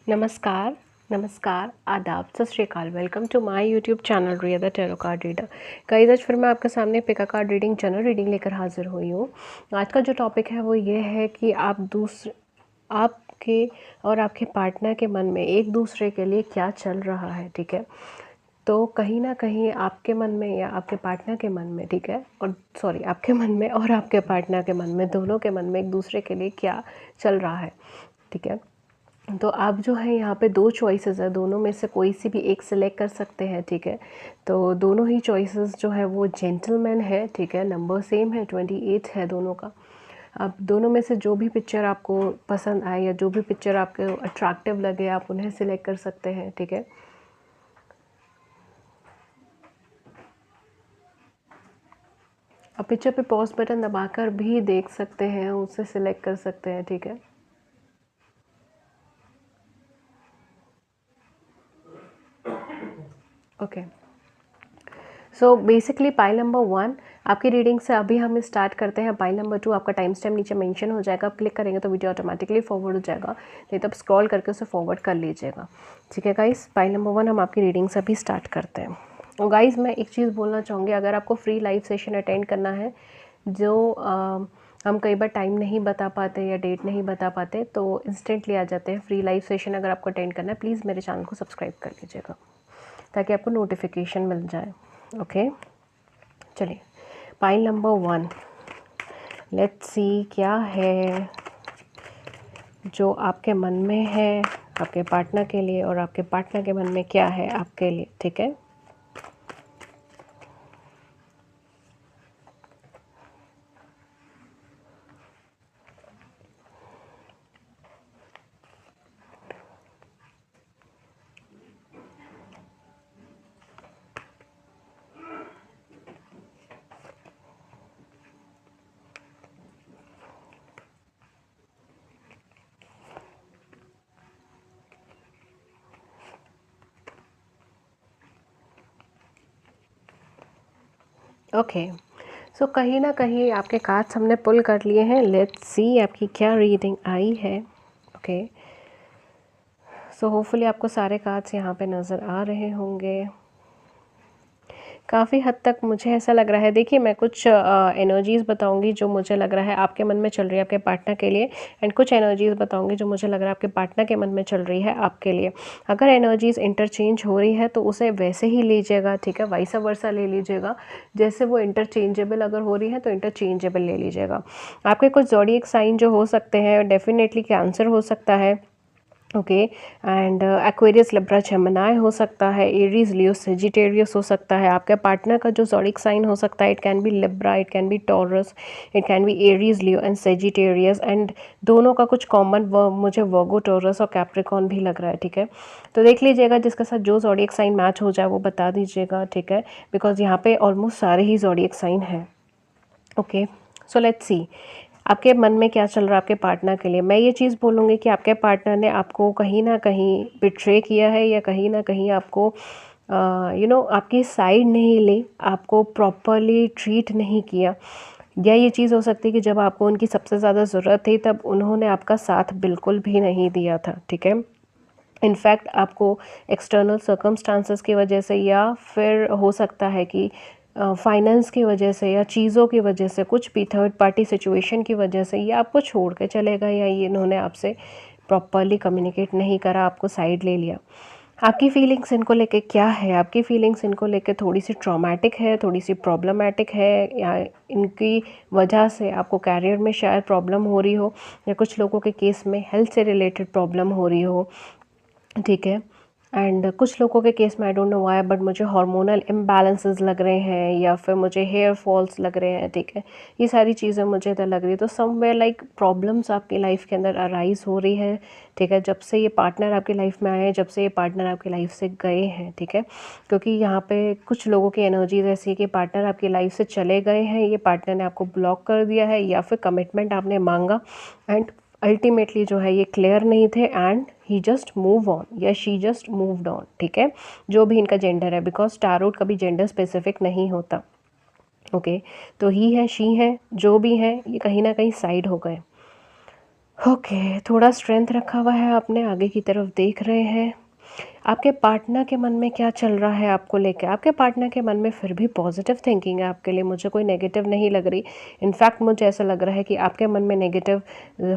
नमस्कार, नमस्कार, आदाब, Sat Shri Akal. Welcome to my YouTube channel Riya the tarot card reader. Guys, आज फिर मैं आपके सामने pick a card reading channel reading लेकर हाजिर हुई हूँ। आज का जो टॉपिक है वो ये है कि आपके और आपके पार्टनर के मन में एक दूसरे के लिए क्या चल रहा है, ठीक है। तो कहीं ना कहीं आपके मन में या आपके पार्टनर के मन में, ठीक है, और सॉरी, आपके मन में और आपके पार्टनर के मन में, दोनों के मन में एक दूसरे के लिए क्या चल रहा है, ठीक है। तो आप जो है यहाँ पे 2 चॉइसेस है, दोनों में से कोई सी भी एक सिलेक्ट कर सकते हैं, ठीक है। तो दोनों ही चॉइसेस जो है वो जेंटलमैन है, ठीक है। नंबर सेम है, 28 है दोनों का। अब दोनों में से जो भी पिक्चर आपको पसंद आए या जो भी पिक्चर आपको अट्रैक्टिव लगे, आप उन्हें सिलेक्ट कर सकते हैं, ठीक है। आप पिक्चर पे पॉज बटन दबाकर भी देख सकते हैं, उसे सिलेक्ट कर सकते हैं, ठीक है। Okay, so basically pile number 1 आपकी रीडिंग से अभी हम स्टार्ट करते हैं। पाइल नंबर 2 आपका टाइम स्टैम्प नीचे मेंशन हो जाएगा, आप क्लिक करेंगे तो वीडियो ऑटोमेटिकली फॉरवर्ड हो जाएगा, नहीं तो आप स्क्रॉल करके उसे फॉरवर्ड कर लीजिएगा, ठीक है गाइस। पाइल नंबर 1 हम आपकी रीडिंग से अभी स्टार्ट करते हैं। और गाइस, मैं एक चीज़ बोलना चाहूँगी, अगर आपको फ्री लाइव सेशन अटेंड करना है, जो हम कई बार टाइम नहीं बता पाते या डेट नहीं बता पाते, तो इंस्टेंटली आ जाते हैं। फ्री लाइव सेशन अगर आपको अटेंड करना है, प्लीज़ मेरे चैनल को सब्सक्राइब कर लीजिएगा ताकि आपको नोटिफिकेशन मिल जाए। ओके, चलिए पाइल नंबर 1, लेट्स सी क्या है जो आपके मन में है आपके पार्टनर के लिए, और आपके पार्टनर के मन में क्या है आपके लिए, ठीक है। ओके, सो कहीं ना कहीं आपके कार्ड्स हमने पुल कर लिए हैं। लेट्स सी आपकी क्या रीडिंग आई है। ओके, सो होपफुली आपको सारे कार्ड्स यहाँ पे नज़र आ रहे होंगे। काफ़ी हद तक मुझे ऐसा लग रहा है, देखिए मैं कुछ एनर्जीज़ बताऊंगी जो मुझे लग रहा है आपके मन में चल रही है आपके पार्टनर के लिए, एंड कुछ एनर्जीज़ बताऊंगी जो मुझे लग रहा है आपके पार्टनर के मन में चल रही है आपके लिए। अगर एनर्जीज़ इंटरचेंज हो रही है तो उसे वैसे ही लीजिएगा, ठीक है, वाइस वर्सा ले लीजिएगा। जैसे वो इंटरचेंजेबल अगर हो रही है तो इंटरचेंजेबल ले लीजिएगा। आपके कुछ ज़ोडिएक साइन जो हो सकते हैं, डेफिनेटली कैंसर हो सकता है, okay, and Aquarius, Libra, Gemini हो सकता है, एरीज, लियो, सेजिटेरियस हो सकता है। आपके पार्टनर का जो ज़ोडिएक साइन हो सकता है, it can B Libra, it can B taurus, it can B Aries, Leo and Sagittarius, and दोनों का कुछ कॉमन मुझे वर्गो, टॉरस और कैप्रिकॉन भी लग रहा है, ठीक है। तो देख लीजिएगा जिसके साथ जो ज़ोडिएक साइन मैच हो जाए वो बता दीजिएगा, ठीक है, बिकॉज यहाँ पे ऑलमोस्ट सारे ही ज़ोडिएक साइन हैं। ओके, सो लेट्स सी आपके मन में क्या चल रहा है आपके पार्टनर के लिए। मैं ये चीज़ बोलूँगी कि आपके पार्टनर ने आपको कहीं ना कहीं बिट्रे किया है, या कहीं ना कहीं आपको आपकी साइड नहीं ली, आपको प्रॉपरली ट्रीट नहीं किया। या ये चीज़ हो सकती है कि जब आपको उनकी सबसे ज़्यादा ज़रूरत थी तब उन्होंने आपका साथ बिल्कुल भी नहीं दिया था, ठीक है। इनफैक्ट आपको एक्सटर्नल सर्कमस्टांसेस की वजह से, या फिर हो सकता है कि फाइनेंस की वजह से, या चीज़ों की वजह से, कुछ भी थर्ड पार्टी सिचुएशन की वजह से ये आपको छोड़ के चले गए, या ये इन्होंने आपसे प्रॉपरली कम्युनिकेट नहीं करा, आपको साइड ले लिया। आपकी फीलिंग्स इनको लेके क्या है? आपकी फीलिंग्स इनको लेके थोड़ी सी ट्रॉमेटिक है, थोड़ी सी प्रॉब्लमेटिक है, या इनकी वजह से आपको कैरियर में शायद प्रॉब्लम हो रही हो, या कुछ लोगों के केस में हेल्थ से रिलेटेड प्रॉब्लम हो रही हो, ठीक है। एंड कुछ लोगों के केस में I don't know why, but मुझे हार्मोनल इम्बैलेंसेस लग रहे हैं, या फिर मुझे हेयर फॉल्स लग रहे हैं, ठीक है। ये सारी चीज़ें मुझे इधर लग रही है। तो समवेयर लाइक प्रॉब्लम्स आपकी लाइफ के अंदर अराइज हो रही है, ठीक है, जब से ये पार्टनर आपकी लाइफ में आए हैं, जब से ये पार्टनर आपकी लाइफ से गए हैं, ठीक है। क्योंकि यहाँ पे कुछ लोगों की एनर्जीज ऐसी है कि पार्टनर आपकी लाइफ से चले गए हैं, ये पार्टनर ने आपको ब्लॉक कर दिया है, या फिर कमिटमेंट आपने मांगा एंड अल्टीमेटली जो है ये क्लियर नहीं थे, and he just move on या शी जस्ट मूव्ड ऑन, ठीक है। जो भी इनका जेंडर है, बिकॉज टारोट कभी जेंडर स्पेसिफिक नहीं होता, ओके। तो ही है, शी है, जो भी है, ये कहीं ना कहीं साइड हो गए, ओके, थोड़ा स्ट्रेंथ रखा हुआ है आपने, आगे की तरफ देख रहे हैं। आपके पार्टनर के मन में क्या चल रहा है आपको लेके? आपके पार्टनर के मन में फिर भी पॉजिटिव थिंकिंग है आपके लिए, मुझे कोई नेगेटिव नहीं लग रही। इनफैक्ट मुझे ऐसा लग रहा है कि आपके मन में नेगेटिव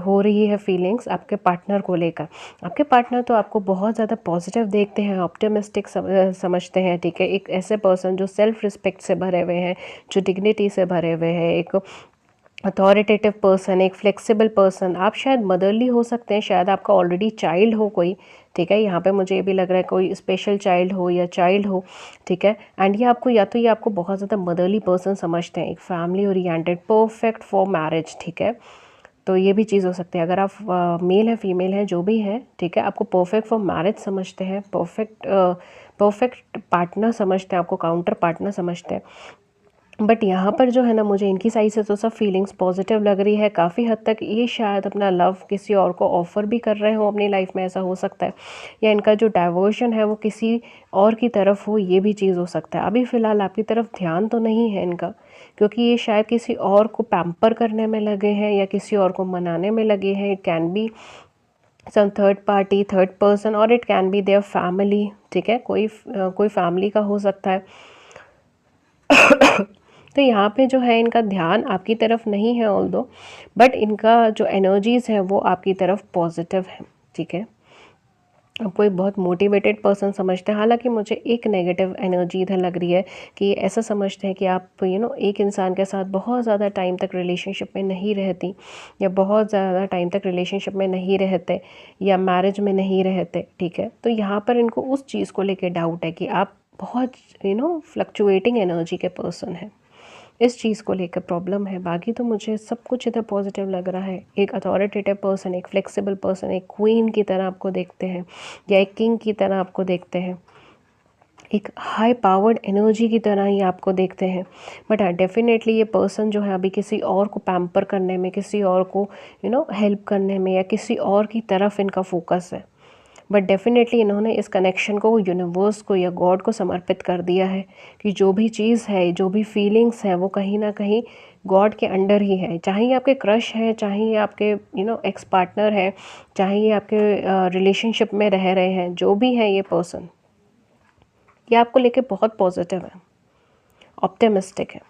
हो रही है फीलिंग्स आपके पार्टनर को लेकर। आपके पार्टनर तो आपको बहुत ज़्यादा पॉजिटिव देखते हैं, ऑप्टिमिस्टिक समझते हैं, ठीक है? एक ऐसे पर्सन जो सेल्फ रिस्पेक्ट से भरे हुए हैं, जो डिग्निटी से भरे हुए हैं, एक अथॉरिटेटिव पर्सन, एक फ्लेक्सिबल पर्सन। आप शायद मदरली हो सकते हैं, शायद आपका ऑलरेडी चाइल्ड हो कोई, ठीक है? यहाँ पे मुझे ये भी लग रहा है कोई स्पेशल चाइल्ड हो या चाइल्ड हो, ठीक है? एंड ये आपको या तो ये आपको बहुत ज़्यादा मदरली पर्सन समझते हैं, एक family oriented, perfect for marriage, ठीक है? तो ये भी चीज़ हो सकती है। अगर आप मेल है फीमेल है जो भी है, ठीक है, आपको परफेक्ट फॉर मैरिज समझते हैं, परफेक्ट पार्टनर समझते हैं, आपको काउंटर पार्टनर समझते हैं। बट यहाँ पर जो है ना, मुझे इनकी साइड से तो सब फीलिंग्स पॉजिटिव लग रही है। काफ़ी हद तक ये शायद अपना लव किसी और को ऑफ़र भी कर रहे हो अपनी लाइफ में, ऐसा हो सकता है। या इनका जो डाइवर्शन है वो किसी और की तरफ हो, ये भी चीज़ हो सकता है। अभी फ़िलहाल आपकी तरफ ध्यान तो नहीं है इनका, क्योंकि ये शायद किसी और को पैम्पर करने में लगे हैं या किसी और को मनाने में लगे हैं। It can be some third party, third person, और it can be their family, ठीक है? कोई फैमिली का हो सकता है। तो यहाँ पे जो है इनका ध्यान आपकी तरफ नहीं है ऑल्दो, बट इनका जो एनर्जीज़ है वो आपकी तरफ पॉजिटिव है, ठीक है? आपको एक बहुत मोटिवेटेड पर्सन समझते हैं। हालांकि मुझे एक नेगेटिव एनर्जी इधर लग रही है कि ऐसा समझते हैं कि आप एक इंसान के साथ बहुत ज़्यादा टाइम तक रिलेशनशिप में नहीं रहती, या बहुत ज़्यादा टाइम तक रिलेशनशिप में नहीं रहते, या मैरिज में नहीं रहते, ठीक है? तो यहाँ पर इनको उस चीज़ को लेकर डाउट है कि आप बहुत फ्लक्चुएटिंग एनर्जी के पर्सन हैं। इस चीज़ को लेकर प्रॉब्लम है। बाकी तो मुझे सब कुछ इधर पॉजिटिव लग रहा है। एक अथॉरिटेटिव पर्सन, एक फ्लेक्सिबल पर्सन, एक क्वीन की तरह आपको देखते हैं, या एक किंग की तरह आपको देखते हैं, एक हाई पावर्ड एनर्जी की तरह ही आपको देखते हैं। बट हाँ, डेफिनेटली ये पर्सन जो है अभी किसी और को पैम्पर करने में, किसी और को हेल्प करने में, या किसी और की तरफ इनका फोकस है। बट डेफिनेटली इन्होंने इस कनेक्शन को यूनिवर्स को या गॉड को समर्पित कर दिया है कि जो भी चीज़ है, जो भी फीलिंग्स है, वो कहीं ना कहीं गॉड के अंडर ही है। चाहे ये आपके क्रश हैं, चाहे ये आपके एक्स पार्टनर है, चाहे ये आपके रिलेशनशिप में रह रहे हैं, जो भी है ये पर्सन, ये आपको लेके बहुत पॉजिटिव है, ऑप्टिमिस्टिक है।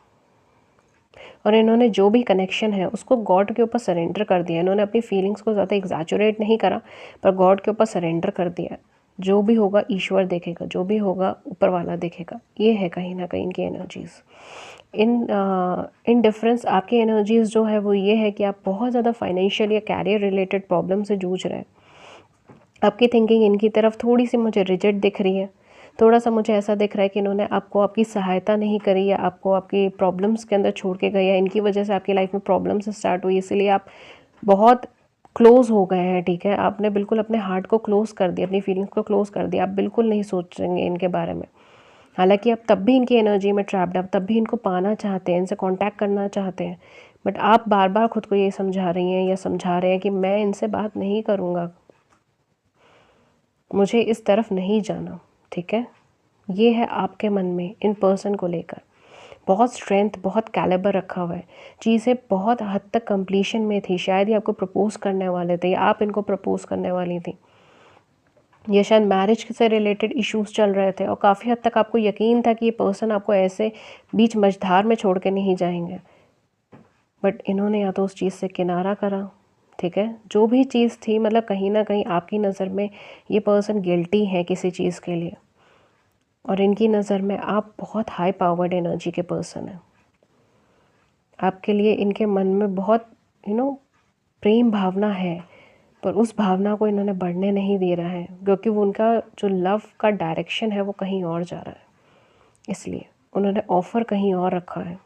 और इन्होंने जो भी कनेक्शन है उसको गॉड के ऊपर सरेंडर कर दिया। इन्होंने अपनी फीलिंग्स को ज़्यादा एग्जैजुरेट नहीं करा, पर गॉड के ऊपर सरेंडर कर दिया। जो भी होगा ईश्वर देखेगा, जो भी होगा ऊपर वाला देखेगा। ये है कहीं ना कहीं इनकी एनर्जीज़। इन डिफरेंस आपकी एनर्जीज़ जो है वो ये है कि आप बहुत ज़्यादा फाइनेंशियल या कैरियर रिलेटेड प्रॉब्लम से जूझ रहे हैं। आपकी थिंकिंग इनकी तरफ थोड़ी सी मुझे रिजिड दिख रही है। थोड़ा सा मुझे ऐसा दिख रहा है कि इन्होंने आपको आपकी सहायता नहीं करी, या आपको आपकी प्रॉब्लम्स के अंदर छोड़ के गए, या इनकी वजह से आपकी लाइफ में प्रॉब्लम्स स्टार्ट हुई, इसीलिए आप बहुत क्लोज़ हो गए हैं, ठीक है? आपने बिल्कुल अपने हार्ट को क्लोज़ कर दिया, अपनी फीलिंग्स को क्लोज़ कर दिया। आप बिल्कुल नहीं सोचेंगे इनके बारे में। हालांकि आप तब भी इनकी एनर्जी में ट्रैप्ड, आप तब भी इनको पाना चाहते हैं, इनसे कांटेक्ट करना चाहते हैं, बट आप बार बार खुद को ये समझा रही हैं या समझा रहे हैं कि मैं इनसे बात नहीं करूँगा, मुझे इस तरफ नहीं जाना, ठीक है? ये है आपके मन में इन पर्सन को लेकर। बहुत स्ट्रेंथ, बहुत कैलिबर रखा हुआ है। चीज़ें बहुत हद तक कंप्लीशन में थी। शायद ये आपको प्रपोज करने वाले थे, या आप इनको प्रपोज करने वाली थी, या शायद मैरिज से रिलेटेड इश्यूज चल रहे थे, और काफ़ी हद तक आपको यकीन था कि ये पर्सन आपको ऐसे बीच मझधार में छोड़ के नहीं जाएंगे। बट इन्होंने या तो उस चीज़ से किनारा करा, ठीक है? जो भी चीज़ थी, मतलब कहीं ना कहीं आपकी नज़र में ये पर्सन गिल्टी है किसी चीज़ के लिए, और इनकी नज़र में आप बहुत हाई पावर्ड एनर्जी के पर्सन हैं। आपके लिए इनके मन में बहुत प्रेम भावना है, पर उस भावना को इन्होंने बढ़ने नहीं दे रहा है, क्योंकि वो उनका जो लव का डायरेक्शन है वो कहीं और जा रहा है। इसलिए उन्होंने ऑफ़र कहीं और रखा है।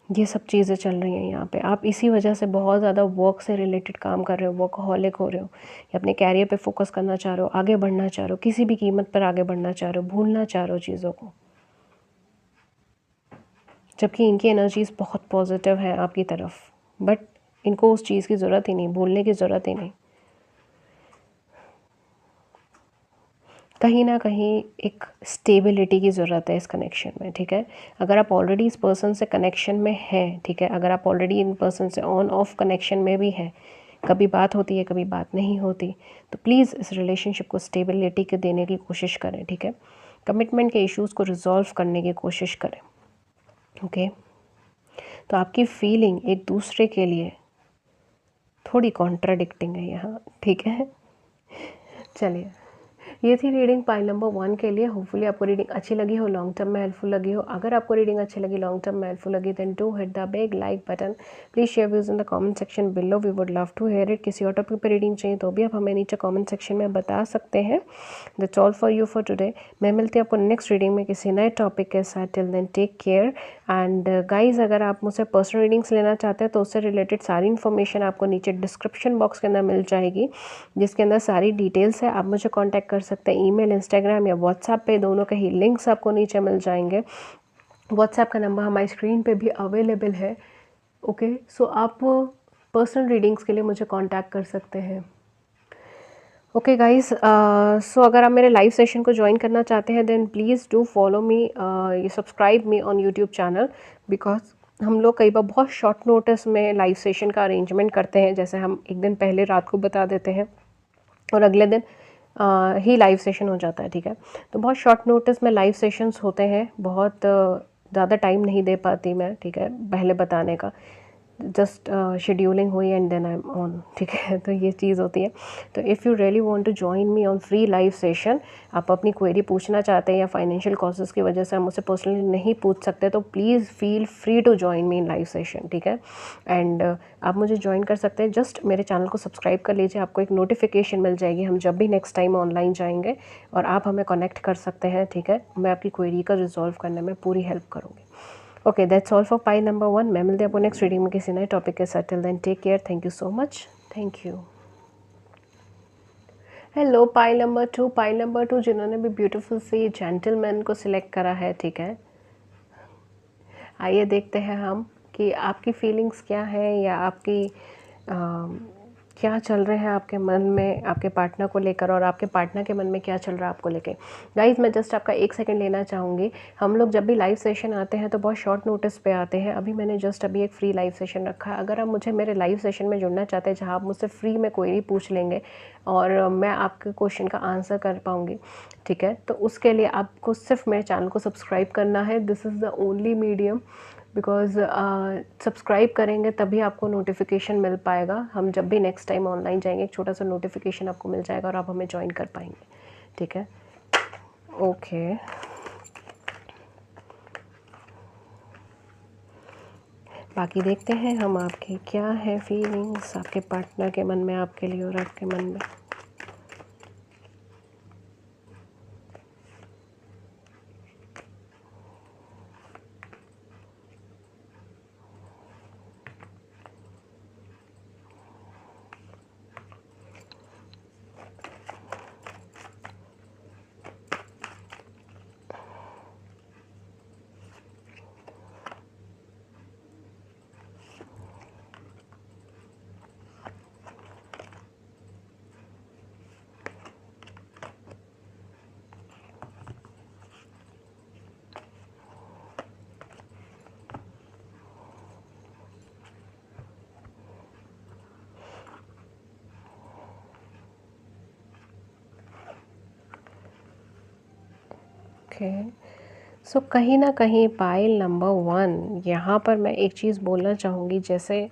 ये सब चीज़ें चल रही हैं यहाँ पे। आप इसी वजह से बहुत ज़्यादा वर्क से रिलेटेड काम कर रहे हो, वर्कहॉलिक हो रहे हो, या अपने कैरियर पे फोकस करना चाह रहे हो, आगे बढ़ना चाह रहे हो, किसी भी कीमत पर आगे बढ़ना चाह रहे हो, भूलना चाह रहे हो चीज़ों को। जबकि इनकी एनर्जीज़ बहुत पॉजिटिव है आपकी तरफ, बट इनको उस चीज़ की ज़रूरत ही नहीं, भूलने की ज़रूरत ही नहीं। कहीं ना कहीं एक स्टेबिलिटी की ज़रूरत है इस कनेक्शन में, ठीक है। अगर आप ऑलरेडी इस पर्सन से कनेक्शन में हैं, ठीक है, अगर आप ऑलरेडी इन पर्सन से ऑन ऑफ कनेक्शन में भी हैं, कभी बात होती है कभी बात नहीं होती, तो प्लीज़ इस रिलेशनशिप को स्टेबिलिटी के देने की कोशिश करें, ठीक है। कमिटमेंट के इश्यूज़ को रिजॉल्व करने की कोशिश करें, ओके। तो आपकी फीलिंग एक दूसरे के लिए थोड़ी कॉन्ट्राडिक्टिंग है यहाँ, ठीक है। चलिए, ये थी रीडिंग पाइल नंबर 1 के लिए। होपफुली आपको रीडिंग अच्छी लगी हो, लॉन्ग टर्म में हेल्पफुल लगी हो। अगर आपको रीडिंग अच्छी लगी, लॉन्ग टर्म में हेल्पफुल लगी, then do hit the big like button. Please share views in the comment section below, we would love to hear it. किसी और टॉपिक पर रीडिंग चाहिए तो भी आप हमें नीचे कमेंट सेक्शन में बता सकते हैं। That's all for you for today. मैं मिलती हूँ आपको नेक्स्ट रीडिंग में किसी नए टॉपिक के साथ। Till then take care and guys, अगर आप मुझसे पर्सनल रीडिंग्स लेना चाहते हैं तो उससे रिलेटेड सारी इन्फॉर्मेशन आपको नीचे डिस्क्रिप्शन बॉक्स के अंदर मिल जाएगी, जिसके अंदर सारी डिटेल्स है। आप मुझे कांटेक्ट कर सकते हैं ईमेल, इंस्टाग्राम या व्हाट्सएप पे, दोनों के ही लिंक्स आपको नीचे मिल जाएंगे। व्हाट्सएप का नंबर हमारी स्क्रीन पे भी अवेलेबल है, ओके। सो आप पर्सनल रीडिंग्स के लिए मुझे कांटेक्ट कर सकते हैं, ओके गाइस। सो अगर आप मेरे लाइव सेशन को ज्वाइन करना चाहते हैं then please do follow me, ये subscribe me on YouTube channel, because हम लोग कई बार बहुत शॉर्ट नोटिस में लाइव सेशन का अरेंजमेंट करते हैं। जैसे हम एक दिन पहले रात को बता देते हैं और अगले दिन ही लाइव सेशन हो जाता है, ठीक है। तो बहुत शॉर्ट नोटिस में लाइव सेशंस होते हैं, बहुत ज़्यादा टाइम नहीं दे पाती मैं, ठीक है, पहले बताने का। जस्ट शेड्यूलिंग हुई and then I am on, ठीक है। तो ये चीज़ होती है। तो if you really want to join me on free live session, आप अपनी क्वेरी पूछना चाहते हैं या फाइनेंशियल कॉजेज़ की वजह से आप मुझसे पर्सनली नहीं पूछ सकते, तो please feel free to join me in live session, ठीक है। एंड आप मुझे ज्वाइन कर सकते हैं। जस्ट मेरे चैनल को सब्सक्राइब कर लीजिए, आपको एक नोटिफिकेशन मिल जाएगी हम जब भी नेक्स्ट टाइम ऑनलाइन जाएंगे, और आप हमें कनेक्ट कर सकते हैं, ठीक है। मैं आपकी क्वेरी का रिजॉल्व करने में पूरी हेल्प करूँगी। Okay, that's all for pile number 1। मैं मिलते हैं आपको नेक्स्ट रीडिंग में किसी नए टॉपिक के साथ। Till then take care, thank you so much, thank you. Hello pile number 2, pile number 2 जिन्होंने भी ब्यूटीफुल से जेंटलमैन को सिलेक्ट करा है, ठीक है। आइए देखते हैं हम कि आपकी फीलिंग्स क्या है, या आपकी क्या चल रहे हैं आपके मन में आपके पार्टनर को लेकर, और आपके पार्टनर के मन में क्या चल रहा है आपको लेके। गाइज, मैं जस्ट आपका 1 सेकंड लेना चाहूँगी। हम लोग जब भी लाइव सेशन आते हैं तो बहुत शॉर्ट नोटिस पे आते हैं। अभी मैंने जस्ट अभी एक फ्री लाइव सेशन रखा है। अगर आप मुझे मेरे लाइव सेशन में जुड़ना चाहते हैं, जहाँ आप मुझसे फ्री में क्वेरी पूछ लेंगे और मैं आपके क्वेश्चन का आंसर कर पाऊँगी, ठीक है, तो उसके लिए आपको सिर्फ मेरे चैनल को सब्सक्राइब करना है। This is the only medium, because subscribe करेंगे तभी आपको नोटिफिकेशन मिल पाएगा। हम जब भी नेक्स्ट टाइम ऑनलाइन जाएंगे, एक छोटा सा नोटिफिकेशन आपको मिल जाएगा और आप हमें ज्वाइन कर पाएंगे, ठीक है। ओके, बाकी देखते हैं हम आपके क्या है फीलिंग्स आपके पार्टनर के मन में आपके लिए और आपके मन में। ओके, सो कहीं ना कहीं पाइल नंबर 1 यहाँ पर मैं एक चीज़ बोलना चाहूँगी। जैसे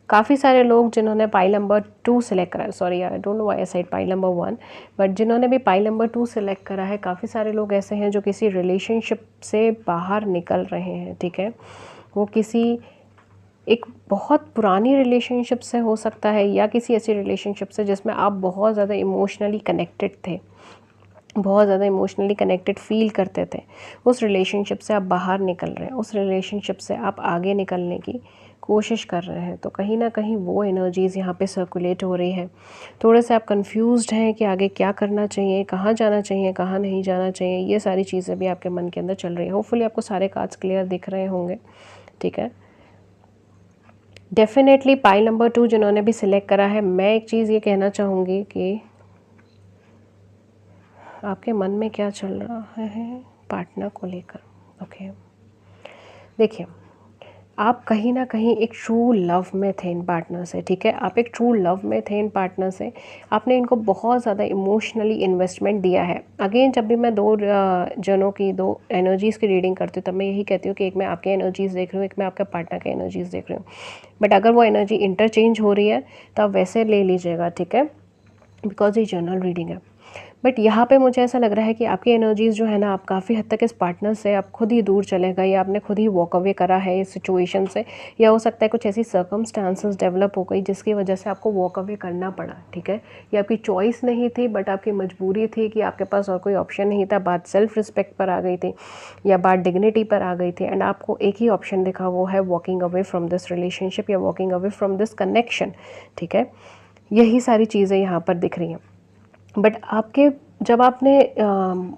काफ़ी सारे लोग जिन्होंने पाइल नंबर 2 सेलेक्ट करा है, sorry I don't know why I said pile number 1, but जिन्होंने भी पाइल नंबर 2 सेलेक्ट करा है, काफ़ी सारे लोग ऐसे हैं जो किसी रिलेशनशिप से बाहर निकल रहे हैं, ठीक है। वो किसी एक बहुत पुरानी रिलेशनशिप से हो सकता है, या किसी ऐसी रिलेशनशिप से जिसमें आप बहुत ज़्यादा इमोशनली कनेक्टेड थे, बहुत ज़्यादा इमोशनली कनेक्टेड फील करते थे। उस रिलेशनशिप से आप बाहर निकल रहे हैं, उस रिलेशनशिप से आप आगे निकलने की कोशिश कर रहे हैं। तो कहीं ना कहीं वो एनर्जीज़ यहाँ पे सर्कुलेट हो रही है। थोड़े से आप कंफ्यूज्ड हैं कि आगे क्या करना चाहिए, कहाँ जाना चाहिए, कहाँ नहीं जाना चाहिए। ये सारी चीज़ें भी आपके मन के अंदर चल रही है। होपफुली आपको सारे कार्ड्स क्लियर दिख रहे होंगे, ठीक है। डेफिनेटली पाइल नंबर 2 जिन्होंने भी सिलेक्ट करा है, मैं एक चीज़ ये कहना चाहूँगी कि आपके मन में क्या चल रहा है पार्टनर को लेकर। ओके, देखिए, आप कहीं ना कहीं एक ट्रू लव में थे इन पार्टनर से, ठीक है। आप एक ट्रू लव में थे इन पार्टनर से, आपने इनको बहुत ज़्यादा इमोशनली इन्वेस्टमेंट दिया है। अगेन, जब भी मैं दो जनों की, दो एनर्जीज़ की रीडिंग करती हूँ, तब मैं यही कहती हूँ कि एक मैं आपके एनर्जीज़ देख रही हूँ, एक मैं आपके पार्टनर के एनर्जीज़ देख रही हूँ। बट अगर वो एनर्जी इंटरचेंज हो रही है तो आप वैसे ले लीजिएगा, ठीक है, बिकॉज ये जनरल रीडिंग है। बट यहाँ पे मुझे ऐसा लग रहा है कि आपकी एनर्जीज़ जो है ना, आप काफ़ी हद तक इस पार्टनर से आप खुद ही दूर चले गए, या आपने खुद ही वॉक अवे करा है इस सिचुएशन से, या हो सकता है कुछ ऐसी सर्कमस्टांसेस डेवलप हो गई जिसकी वजह से आपको वॉक अवे करना पड़ा, ठीक है। ये आपकी चॉइस नहीं थी, बट आपकी मजबूरी थी कि आपके पास और कोई ऑप्शन नहीं था। बात सेल्फ रिस्पेक्ट पर आ गई थी या बात डिग्निटी पर आ गई थी, एंड आपको एक ही ऑप्शन दिखा, वो है walking away from this relationship या walking away from this connection, ठीक है। यही सारी चीज़ें यहाँ पर दिख रही हैं। बट आपके, जब आपने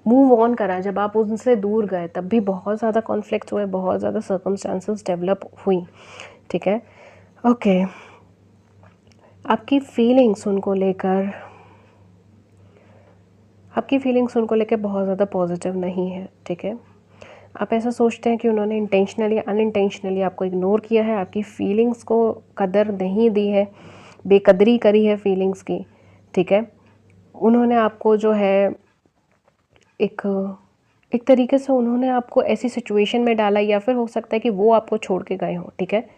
मूव ऑन करा, जब आप उनसे दूर गए, तब भी बहुत ज़्यादा कॉन्फ्लिक्ट हुए, बहुत ज़्यादा सर्कमस्टांसेस डेवलप हुई, ठीक है। ओके, आपकी फीलिंग्स उनको लेकर, बहुत ज़्यादा पॉजिटिव नहीं है, ठीक है। आप ऐसा सोचते हैं कि उन्होंने इंटेंशनली अनइंटेंशनली आपको इग्नोर किया है, आपकी फीलिंग्स को कदर नहीं दी है, बेकदरी करी है फीलिंग्स की, ठीक है। उन्होंने आपको जो है एक तरीके से उन्होंने आपको ऐसी सिचुएशन में डाला, या फिर हो सकता है कि वो आपको छोड़ के गए हों, ठीक है।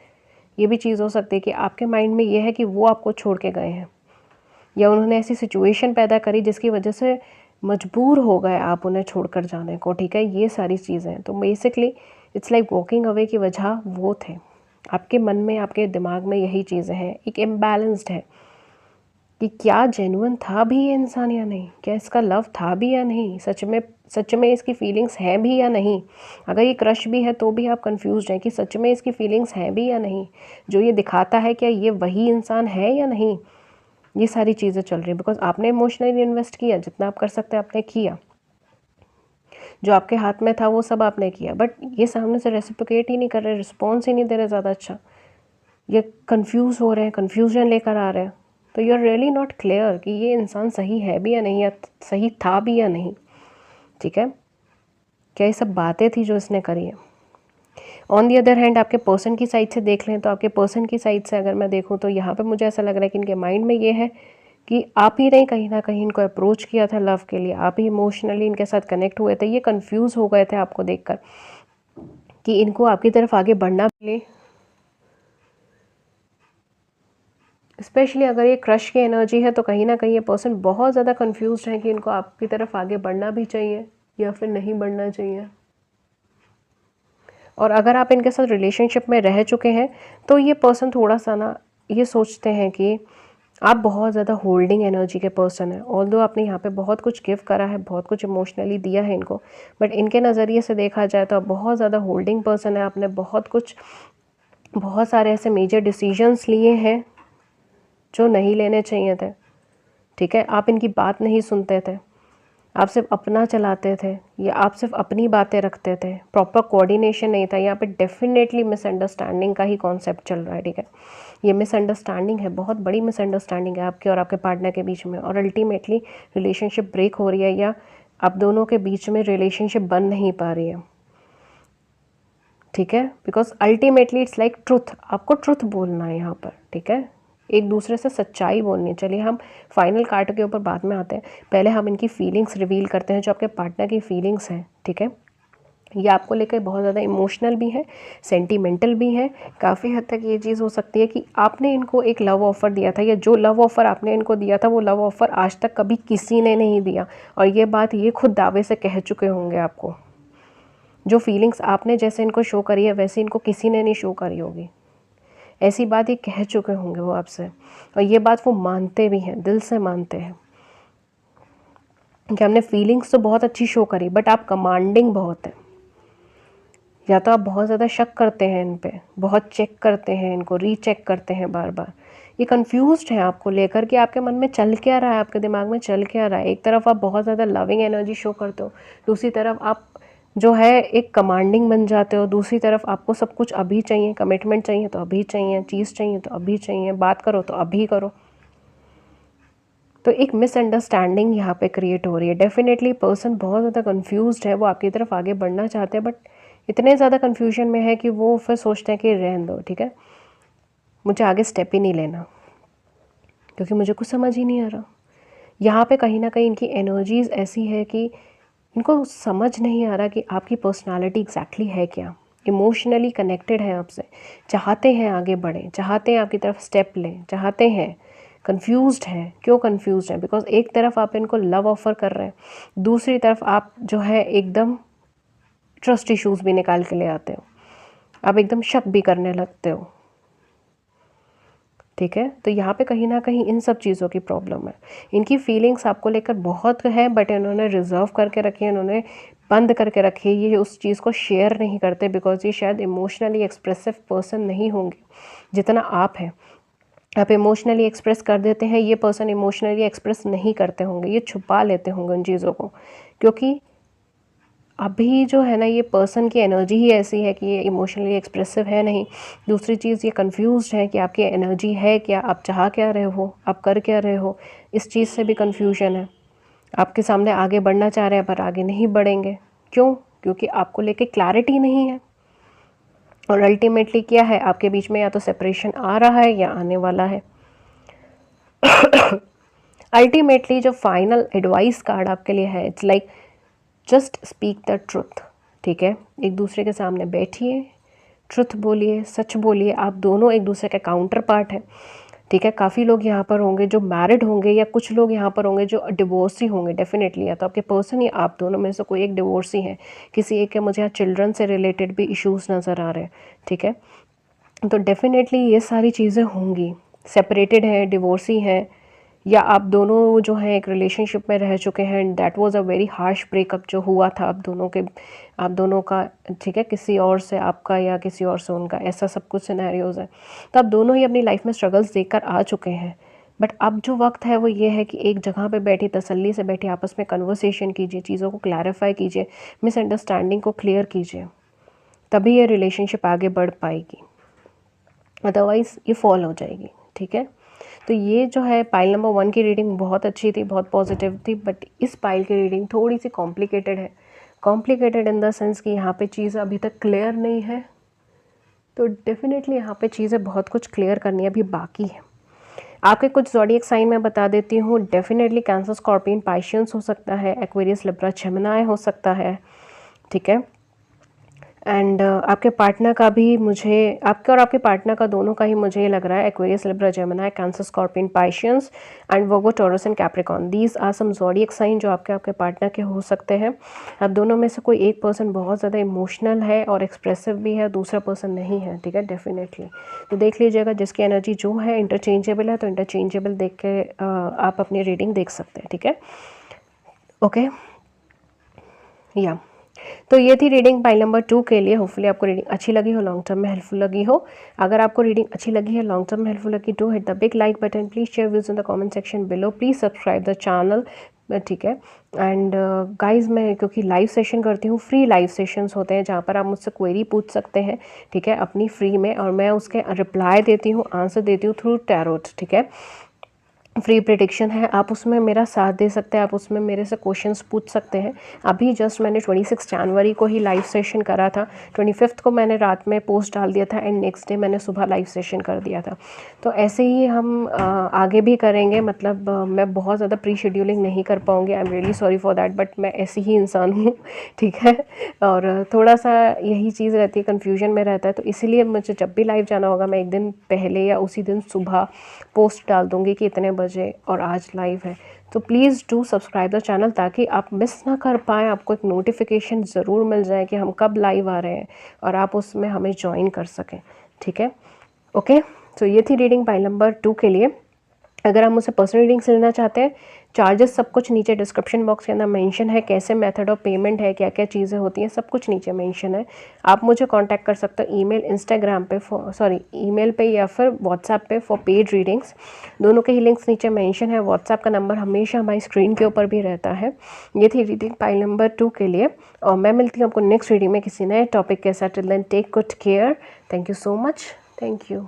ये भी चीज़ हो सकती है कि आपके माइंड में ये है कि वो आपको छोड़ के गए हैं, या उन्होंने ऐसी सिचुएशन पैदा करी जिसकी वजह से मजबूर हो गए आप उन्हें छोड़कर जाने को, ठीक है। ये सारी चीज़ें हैं। तो basically it's like walking away की वजह वो थे। आपके मन में, आपके दिमाग में यही चीज़ें हैं। एक इम्बैलेंस्ड है कि क्या जेन्युइन था भी ये इंसान या नहीं, क्या इसका लव था भी या नहीं, सच में इसकी फीलिंग्स हैं भी या नहीं। अगर ये क्रश भी है तो भी आप कंफ्यूज्ड हैं कि सच में इसकी फीलिंग्स हैं भी या नहीं। जो ये दिखाता है, क्या ये वही इंसान है या नहीं। ये सारी चीज़ें चल रही हैं बिकॉज आपने इमोशनली इन्वेस्ट किया, जितना आप कर सकते आपने किया, जो आपके हाथ में था वो सब आपने किया। बट ये सामने से रेसिप्रोकेट ही नहीं कर रहे, रिस्पॉन्स ही नहीं दे रहे ज़्यादा अच्छा, ये कंफ्यूज हो रहे हैं, कन्फ्यूजन लेकर आ रहे हैं। तो you are really not clear कि ये इंसान सही है भी या नहीं, या सही था भी या नहीं, ठीक है। क्या ये सब बातें थी जो इसने करी है। ऑन दी अदर हैंड, आपके पर्सन की साइड से देख लें तो आपके पर्सन की साइड से अगर मैं देखूं तो यहाँ पे मुझे ऐसा लग रहा है कि इनके माइंड में ये है कि आप ही ने कहीं ना कहीं इनको अप्रोच किया था लव के लिए, आप ही इमोशनली इनके साथ कनेक्ट हुए थे। ये कंफ्यूज हो गए थे आपको देखकर कि इनको आपकी तरफ आगे बढ़ना मिले, स्पेशली अगर ये क्रश की एनर्जी है तो कहीं ना कहीं ये पर्सन बहुत ज़्यादा कंफ्यूज है कि इनको आपकी तरफ आगे बढ़ना भी चाहिए या फिर नहीं बढ़ना चाहिए। और अगर आप इनके साथ रिलेशनशिप में रह चुके हैं तो ये पर्सन थोड़ा सा ना ये सोचते हैं कि आप बहुत ज़्यादा होल्डिंग एनर्जी के पर्सन हैं। ऑल्दो आपने यहाँ पे बहुत कुछ गिव करा है, बहुत कुछ इमोशनली दिया है इनको, बट इनके नज़रिए से देखा जाए तो आप बहुत ज़्यादा होल्डिंग पर्सन है। आपने बहुत सारे ऐसे मेजर डिसीजंस लिए हैं जो नहीं लेने चाहिए थे, ठीक है। आप इनकी बात नहीं सुनते थे, आप सिर्फ अपना चलाते थे, या आप सिर्फ अपनी बातें रखते थे, प्रॉपर कोऑर्डिनेशन नहीं था। यहाँ पे डेफिनेटली मिसअंडरस्टैंडिंग का ही कॉन्सेप्ट चल रहा है, ठीक है। ये मिसअंडरस्टैंडिंग है, बहुत बड़ी मिसअंडरस्टैंडिंग है आपके और आपके पार्टनर के बीच में, और अल्टीमेटली रिलेशनशिप ब्रेक हो रही है, या आप दोनों के बीच में रिलेशनशिप बन नहीं पा रही है, ठीक है। Because ultimately it's like truth, आपको ट्रुथ बोलना है यहाँ पर, ठीक है। एक दूसरे से सच्चाई बोलनी। चलिए हम फाइनल कार्ड के ऊपर बाद में आते हैं, पहले हम इनकी फीलिंग्स रिवील करते हैं, जो आपके पार्टनर की फीलिंग्स हैं, ठीक है। ये आपको लेकर बहुत ज़्यादा इमोशनल भी है, सेंटिमेंटल भी है। काफ़ी हद तक ये चीज़ हो सकती है कि आपने इनको एक लव ऑफ़र दिया था, या जो लव ऑफ़र आपने इनको दिया था वो लव ऑफ़र आज तक कभी किसी ने नहीं दिया, और ये बात ये खुद दावे से कह चुके होंगे आपको। जो फीलिंग्स आपने जैसे इनको शो करी है वैसे इनको किसी ने नहीं शो करी होगी, ऐसी बात ये कह चुके होंगे वो आपसे, और ये बात वो मानते भी हैं, दिल से मानते हैं कि हमने फीलिंग्स तो बहुत अच्छी शो करी, बट आप कमांडिंग बहुत हैं। या तो आप बहुत ज़्यादा शक करते हैं इन पे, बहुत चेक करते हैं इनको, रीचेक करते हैं बार बार। ये कंफ्यूज्ड हैं आपको लेकर कि आपके मन में चल क्या रहा है, आपके दिमाग में चल क्या रहा है। एक तरफ आप बहुत ज़्यादा लविंग एनर्जी शो करते हो, दूसरी तरफ आप जो है एक कमांडिंग बन जाते हो, दूसरी तरफ आपको सब कुछ अभी चाहिए, कमिटमेंट चाहिए तो अभी चाहिए, चीज़ चाहिए तो अभी चाहिए, बात करो तो अभी करो। तो एक मिसअंडरस्टैंडिंग यहाँ पे क्रिएट हो रही है। डेफिनेटली पर्सन बहुत ज़्यादा कंफ्यूज्ड है, वो आपकी तरफ आगे बढ़ना चाहते हैं बट इतने ज़्यादा कंफ्यूजन में है कि वो फिर सोचते हैं कि रहने दो, ठीक है, मुझे आगे स्टेप ही नहीं लेना क्योंकि मुझे कुछ समझ ही नहीं आ रहा। यहाँ पे कहीं ना कहीं इनकी एनर्जीज़ ऐसी है कि इनको समझ नहीं आ रहा कि आपकी पर्सनालिटी एग्जैक्टली है क्या। इमोशनली कनेक्टेड है आपसे, चाहते हैं आगे बढ़ें, चाहते हैं आपकी तरफ स्टेप लें, चाहते हैं, कंफ्यूज्ड हैं। क्यों कंफ्यूज्ड हैं? बिकॉज एक तरफ आप इनको लव ऑफर कर रहे हैं, दूसरी तरफ आप जो है एकदम ट्रस्ट इश्यूज भी निकाल के ले आते हो, आप एकदम शक भी करने लगते हो, ठीक है। तो यहाँ पे कहीं ना कहीं इन सब चीज़ों की प्रॉब्लम है। इनकी फीलिंग्स आपको लेकर बहुत है बट इन्होंने रिजर्व करके रखी है, इन्होंने बंद करके रखी है, ये उस चीज़ को शेयर नहीं करते बिकॉज ये शायद इमोशनली एक्सप्रेसिव पर्सन नहीं होंगे जितना आप हैं। आप इमोशनली एक्सप्रेस कर देते हैं, ये पर्सन इमोशनली एक्सप्रेस नहीं करते होंगे, ये छुपा लेते होंगे उन चीज़ों को, क्योंकि अभी जो है ना ये पर्सन की एनर्जी ही ऐसी है कि ये इमोशनली एक्सप्रेसिव है नहीं। दूसरी चीज़ ये कंफ्यूज्ड है कि आपकी एनर्जी है क्या, आप चाह क्या रहे हो, आप कर क्या रहे हो, इस चीज़ से भी कंफ्यूजन है। आपके सामने आगे बढ़ना चाह रहे हैं पर आगे नहीं बढ़ेंगे। क्यों? क्योंकि आपको लेके क्लैरिटी नहीं है। और अल्टीमेटली क्या है, आपके बीच में या तो सेपरेशन आ रहा है या आने वाला है। अल्टीमेटली जो फाइनल एडवाइस कार्ड आपके लिए है, it's like just speak the truth, ठीक है। एक दूसरे के सामने बैठिए, ट्रुथ बोलिए, सच बोलिए। आप दोनों एक दूसरे के काउंटर पार्ट हैं, ठीक है। काफ़ी लोग यहाँ पर होंगे जो मैरिड होंगे या कुछ लोग यहाँ पर होंगे जो डिवोर्सी होंगे डेफिनेटली, या तो आपके पर्सन या आप दोनों में से कोई एक डिवोर्सी है, किसी एक के मुझे यहाँ चिल्ड्रन से रिलेटेड भी इश्यूज़ नज़र आ रहे हैं, ठीक है। तो डेफिनेटली ये सारी चीज़ें होंगी। सेपरेटेड हैं, डिवोर्सी हैं, या आप दोनों जो हैं एक रिलेशनशिप में रह चुके हैं, that was a very harsh breakup जो हुआ था आप दोनों का, ठीक है, किसी और से आपका या किसी और से उनका, ऐसा सब कुछ सिनेरियोज़ है। तो आप दोनों ही अपनी लाइफ में स्ट्रगल्स देखकर आ चुके हैं, बट अब जो वक्त है वो ये है कि एक जगह पे बैठी तसल्ली से बैठी आपस में कन्वर्सेशन कीजिए, चीज़ों को क्लैरिफाई कीजिए, मिसअंडरस्टैंडिंग को क्लियर कीजिए, तभी ये रिलेशनशिप आगे बढ़ पाएगी, अदरवाइज़ ये फॉल हो जाएगी, ठीक है। तो ये जो है पाइल नंबर 1 की रीडिंग बहुत अच्छी थी, बहुत पॉजिटिव थी, बट इस पाइल की रीडिंग थोड़ी सी कॉम्प्लिकेटेड है। कॉम्प्लिकेटेड इन द सेंस कि यहाँ पे चीज़ें अभी तक क्लियर नहीं है, तो डेफिनेटली यहाँ पे चीज़ें बहुत कुछ क्लियर करनी अभी बाकी है। आपके कुछ ज़ोडिएक साइन मैं बता देती हूँ। डेफिनेटली कैंसर, स्कॉर्पियन, पाइशियंस हो सकता है, एक्वेरियस, लिब्रा, जेमिनी हो सकता है, ठीक है। एंड आपके पार्टनर का भी मुझे, आपके और आपके पार्टनर का दोनों का ही मुझे ये लग रहा है Aquarius, Libra, Gemini, Cancer, Scorpion, Pisces and Virgo, Taurus and Capricorn. These are some zodiac sign जो आपके पार्टनर के हो सकते हैं। अब दोनों में से कोई एक पर्सन बहुत ज़्यादा इमोशनल है और एक्सप्रेसिव भी है, दूसरा पर्सन नहीं है, ठीक है। डेफिनेटली तो देख लीजिएगा, जिसकी एनर्जी जो है इंटरचेंजेबल है तो इंटरचेंजेबल देख के आप अपनी रीडिंग देख सकते हैं, ठीक है। ओके या तो ये थी रीडिंग पाइल नंबर 2 के लिए। होपफुली आपको रीडिंग अच्छी लगी हो, लॉन्ग टर्म में हेल्पफुल लगी हो। अगर आपको रीडिंग अच्छी लगी है, लॉन्ग टर्म में हेल्पफुल लगी, to hit the big like button, please share views in the comment section below, please subscribe the channel, ठीक है। एंड गाइज मैं क्योंकि लाइव सेशन करती हूँ, फ्री लाइव सेशंस होते हैं जहाँ पर आप मुझसे क्वेरी पूछ सकते हैं, ठीक है, अपनी फ्री में, और मैं उसके रिप्लाई देती हूँ, आंसर देती हूँ थ्रू टैरोट, ठीक है। फ्री प्रेडिक्शन है, आप उसमें मेरा साथ दे सकते हैं, आप उसमें मेरे से क्वेश्चंस पूछ सकते हैं। अभी जस्ट मैंने 26 जनवरी को ही लाइव सेशन करा था, 25 को मैंने रात में पोस्ट डाल दिया था एंड नेक्स्ट डे मैंने सुबह लाइव सेशन कर दिया था। तो ऐसे ही हम आगे भी करेंगे, मतलब मैं बहुत ज़्यादा प्री शेड्यूलिंग नहीं कर पाऊँगी, I am really sorry for that, but मैं ऐसी ही इंसान हूँ, ठीक है। और थोड़ा सा यही चीज़ रहती है, कन्फ्यूजन में रहता है, तो इसीलिए मुझे जब भी लाइव जाना होगा मैं एक दिन पहले या उसी दिन सुबह पोस्ट डाल दूँगी कि इतने बजे और आज लाइव है। तो please do subscribe the channel ताकि आप मिस ना कर पाएँ, आपको एक नोटिफिकेशन ज़रूर मिल जाए कि हम कब लाइव आ रहे हैं और आप उसमें हमें ज्वाइन कर सकें, ठीक है। ओके, तो ये थी रीडिंग पाइल नंबर 2 के लिए। अगर आप मुझसे पर्सनल रीडिंग्स लेना चाहते हैं, चार्जेस सब कुछ नीचे डिस्क्रिप्शन बॉक्स के अंदर मेंशन है, कैसे मेथड ऑफ पेमेंट है, क्या क्या चीज़ें होती हैं, सब कुछ नीचे मेंशन है। आप मुझे कांटेक्ट कर सकते हो ईमेल, इंस्टाग्राम पे ईमेल पे या फिर व्हाट्सएप पे फॉर पेड रीडिंग्स। दोनों के ही लिंक्स नीचे मेंशन है। व्हाट्सएप का नंबर हमेशा हमारी स्क्रीन के ऊपर भी रहता है। ये थी रीडिंग पाइल नंबर 2 के लिए, और मैं मिलती हूँ आपको नेक्स्ट रीडिंग में किसी नए टॉपिक के साथ। Till then take good care, thank you so much, thank you.